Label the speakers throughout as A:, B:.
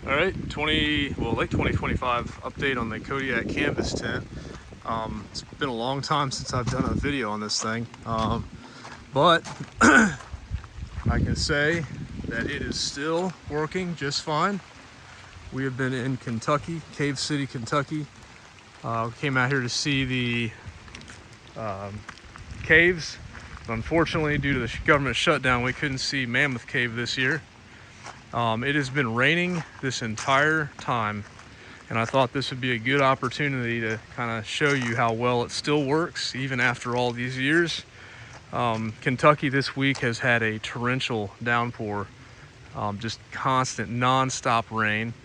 A: All right, late 2025 update on the Kodiak canvas tent. It's been a long time since I've done a video on this thing, but I can say that it is still working just fine. We have been in Kentucky, Cave City, Kentucky. Came out here to see the caves. Unfortunately, due to the government shutdown, we couldn't see Mammoth Cave this year. It has been raining this entire time, and I thought this would be a good opportunity to kind of show you how well it still works even after all these years. Kentucky this week has had a torrential downpour, just constant non-stop rain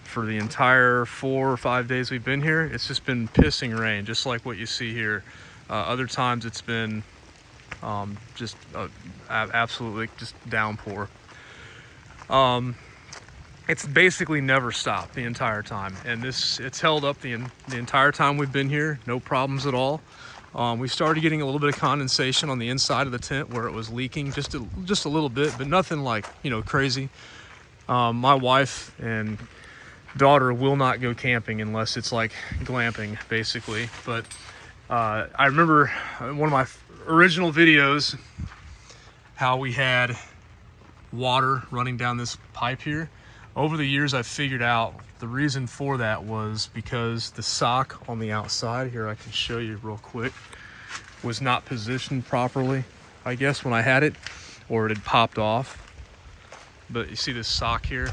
A: for the entire 4 or 5 days we've been here. It's just been pissing rain, just like what you see here. Other times it's been absolutely just downpour. It's basically never stopped the entire time, and it's held up the entire time we've been here, no problems at all. We started getting a little bit of condensation on the inside of the tent where it was leaking just a little bit, but nothing like, crazy. My wife and daughter will not go camping unless it's like glamping, basically. But I remember one of my original videos how we had water running down this pipe here. Over the years, I've figured out the reason for that was because the sock on the outside here, I can show you real quick, was not positioned properly, I guess, when I had it, or it had popped off. But you see this sock here?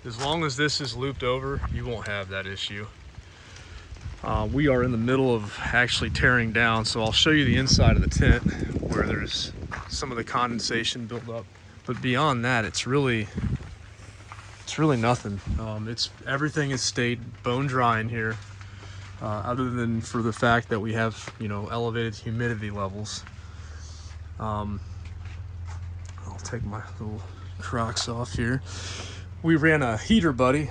A: As long as this is looped over, you won't have that issue. We are in the middle of actually tearing down, so I'll show you the inside of the tent where there's some of the condensation built up. But beyond that, it's really nothing. Everything has stayed bone dry in here, other than for the fact that we have elevated humidity levels. I'll take my little Crocs off here. We ran a heater buddy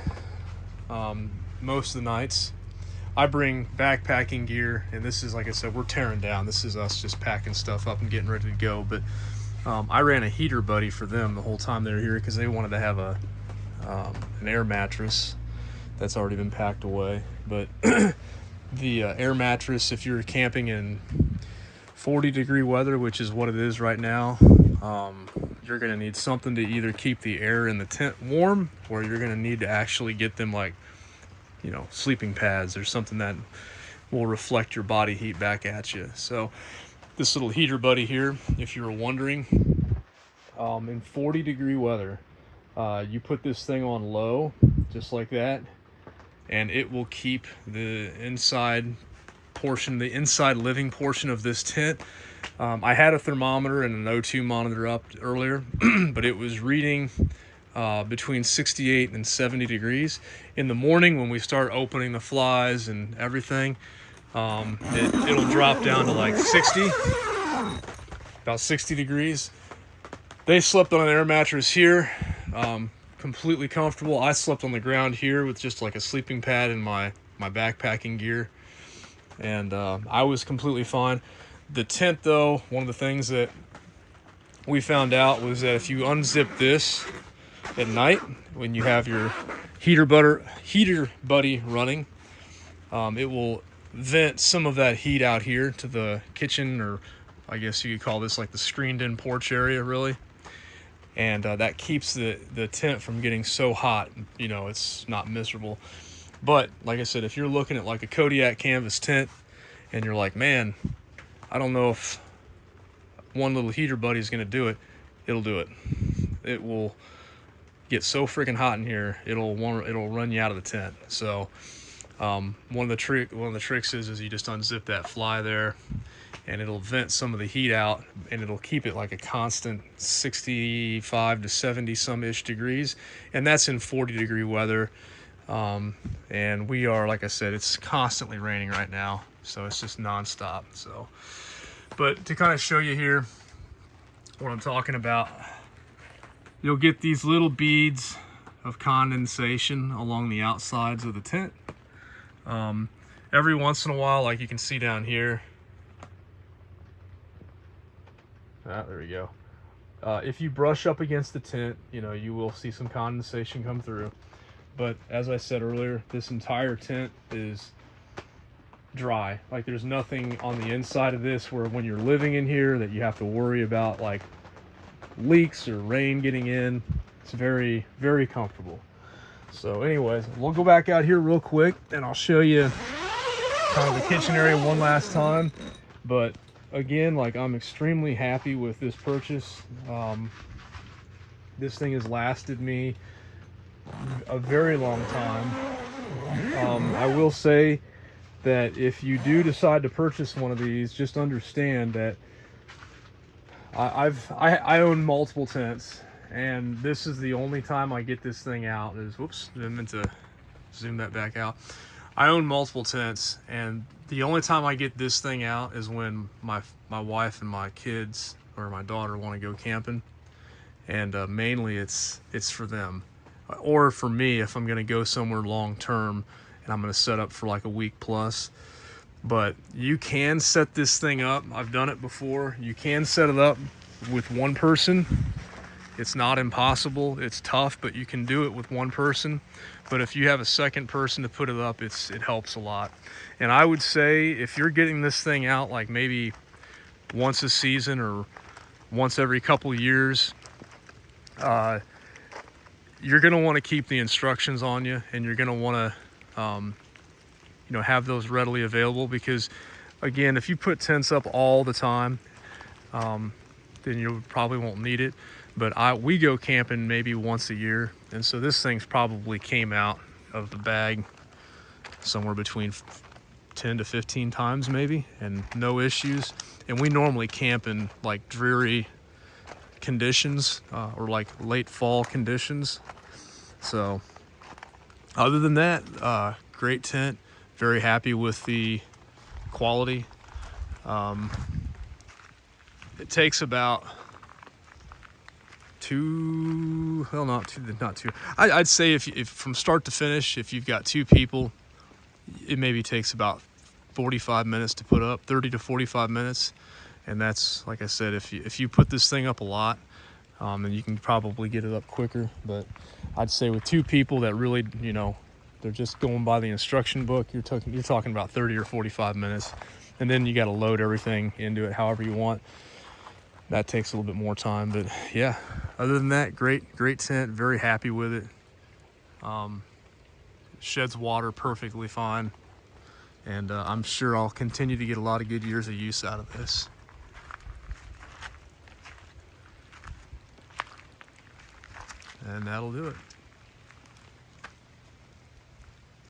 A: most of the nights. I bring backpacking gear, and this is, like I said, we're tearing down. This is us just packing stuff up and getting ready to go. But I ran a heater buddy for them the whole time they were here because they wanted to have an air mattress that's already been packed away. But the air mattress, if you're camping in 40-degree weather, which is what it is right now, you're going to need something to either keep the air in the tent warm, or you're going to need to actually get them like sleeping pads or something that will reflect your body heat back at you. So this little heater buddy here, if you were wondering, in 40-degree weather, you put this thing on low just like that, and it will keep the inside living portion of this tent. I had a thermometer and an O2 monitor up earlier, but it was reading between 68 and 70 degrees. In the morning, when we start opening the flies and everything, it'll drop down to like 60, about 60 degrees. They slept on an air mattress here, completely comfortable. I slept on the ground here with just like a sleeping pad and my backpacking gear, and I was completely fine. The tent, though, one of the things that we found out was that if you unzip this at night when you have your heater buddy running, it will vent some of that heat out here to the kitchen, or I guess you could call this like the screened-in porch area, really. And that keeps the tent from getting so hot, it's not miserable. But like I said, if you're looking at like a Kodiak canvas tent and you're like, man, I don't know if one little heater buddy is going to do it, it'll do it. It will get so freaking hot in here, it'll run you out of the tent. So one of the tricks is you just unzip that fly there, and it'll vent some of the heat out, and it'll keep it like a constant 65 to 70 some ish degrees, and that's in 40-degree weather. And we are, like I said, it's constantly raining right now, so it's just nonstop. So, but to kind of show you here what I'm talking about, you'll get these little beads of condensation along the outsides of the tent. Every once in a while, like you can see down here, there we go. If you brush up against the tent, you know, you will see some condensation come through. But as I said earlier, this entire tent is dry. Like, there's nothing on the inside of this where when you're living in here that you have to worry about like leaks or rain getting in. It's very, very comfortable. So anyways, we'll go back out here real quick and I'll show you kind of the kitchen area one last time. But again, like, I'm extremely happy with this purchase. This thing has lasted me a very long time. I will say that if you do decide to purchase one of these, just understand that I own multiple tents, and this is the only time I get this thing out. Whoops, I meant to zoom that back out. I own multiple tents, and the only time I get this thing out is when my wife and my kids or my daughter want to go camping, and mainly it's for them, or for me if I'm going to go somewhere long term and I'm going to set up for like a week plus. But you can set this thing up. I've done it before. You can set it up with one person. It's not impossible. It's tough, but you can do it with one person. But if you have a second person to put it up, it helps a lot. And I would say if you're getting this thing out like maybe once a season or once every couple years, you're going to want to keep the instructions on you, and you're going to want to you know, have those readily available, because again, if you put tents up all the time, then you probably won't need it. But we go camping maybe once a year, and so this thing's probably came out of the bag somewhere between 10 to 15 times maybe, and no issues. And we normally camp in like dreary conditions, or like late fall conditions. So other than that, great tent. Very happy with the quality. It takes about I'd say if from start to finish, if you've got 2 people, it maybe takes about 45 minutes to put up, 30 to 45 minutes. And that's, like I said, if you put this thing up a lot, then you can probably get it up quicker. But I'd say with 2 people that really, you know, they're just going by the instruction book, you're talking about 30 or 45 minutes. And then you got to load everything into it however you want. That takes a little bit more time. But yeah, other than that, great tent. Very happy with it. Sheds water perfectly fine. And I'm sure I'll continue to get a lot of good years of use out of this. And that'll do it.